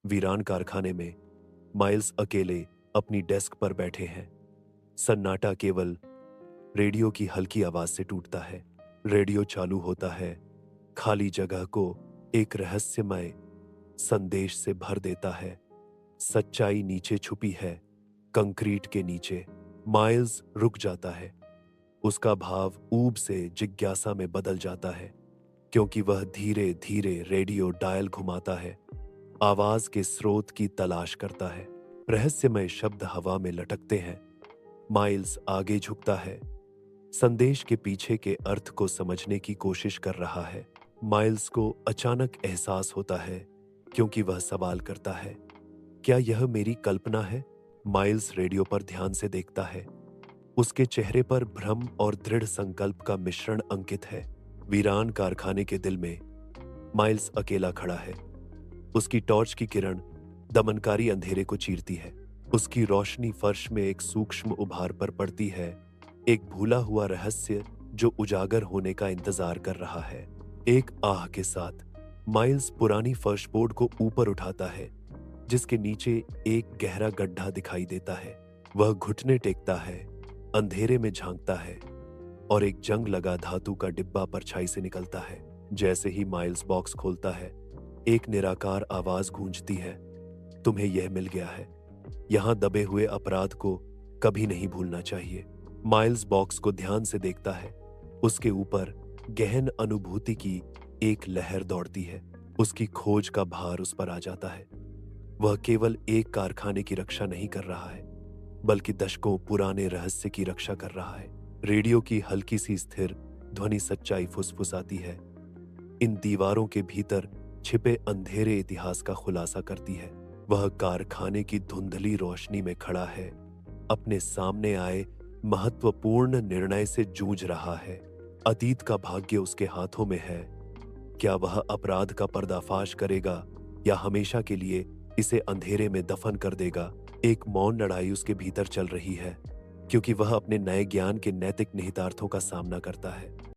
वीरान कारखाने में माइल्स अकेले अपनी डेस्क पर बैठे हैं। सन्नाटा केवल रेडियो की हल्की आवाज से टूटता है। रेडियो चालू होता है, खाली जगह को एक रहस्यमय संदेश से भर देता है। सच्चाई नीचे छुपी है, कंक्रीट के नीचे। माइल्स रुक जाता है। उसका भाव ऊब से जिज्ञासा में बदल जाता है, क्योंकि वह धीरे धीरे रेडियो डायल घुमाता है, आवाज के स्रोत की तलाश करता है। रहस्यमय शब्द हवा में लटकते हैं। माइल्स आगे झुकता है, संदेश के पीछे के अर्थ को समझने की कोशिश कर रहा है। माइल्स को अचानक एहसास होता है, क्योंकि वह सवाल करता है, क्या यह मेरी कल्पना है? माइल्स रेडियो पर ध्यान से देखता है। उसके चेहरे पर भ्रम और दृढ़ संकल्प का मिश्रण अंकित है। वीरान कारखाने के दिल में माइल्स अकेला खड़ा है। उसकी टॉर्च की किरण दमनकारी अंधेरे को चीरती है। उसकी रोशनी फर्श में एक सूक्ष्म उभार पर पड़ती है, एक भूला हुआ रहस्य जो उजागर होने का इंतजार कर रहा है। एक आह के साथ माइल्स पुरानी फर्श बोर्ड को ऊपर उठाता है, जिसके नीचे एक गहरा गड्ढा दिखाई देता है। वह घुटने टेकता है, अंधेरे में झांकता है, और एक जंग लगा धातु का डिब्बा परछाई से निकलता है। जैसे ही माइल्स बॉक्स खोलता है, एक निराकार आवाज गूंजती है, तुम्हें यह मिल गया है। यहां दबे हुए अपराध को कभी नहीं भूलना चाहिए। माइल्स बॉक्स को ध्यान से देखता है। उसके ऊपर गहन अनुभूति की एक लहर दौड़ती है। उसकी खोज का भार उस पर आ जाता है। वह केवल एक कारखाने की रक्षा नहीं कर रहा है, बल्कि दशकों पुराने रहस्य की रक्षा कर रहा है। रेडियो की हल्की सी स्थिर ध्वनि सच्चाई फुसफुसाती है, इन दीवारों के भीतर छिपे अंधेरे इतिहास का खुलासा करती है। वह कारखाने की धुंधली रोशनी में खड़ा है, अपने सामने आए महत्वपूर्ण निर्णय से जूझ रहा है। अतीत का भाग्य उसके हाथों में है। क्या वह अपराध का पर्दाफाश करेगा, या हमेशा के लिए इसे अंधेरे में दफन कर देगा? एक मौन लड़ाई उसके भीतर चल रही है, क्योंकि वह अपने नए ज्ञान के नैतिक निहितार्थों का सामना करता है।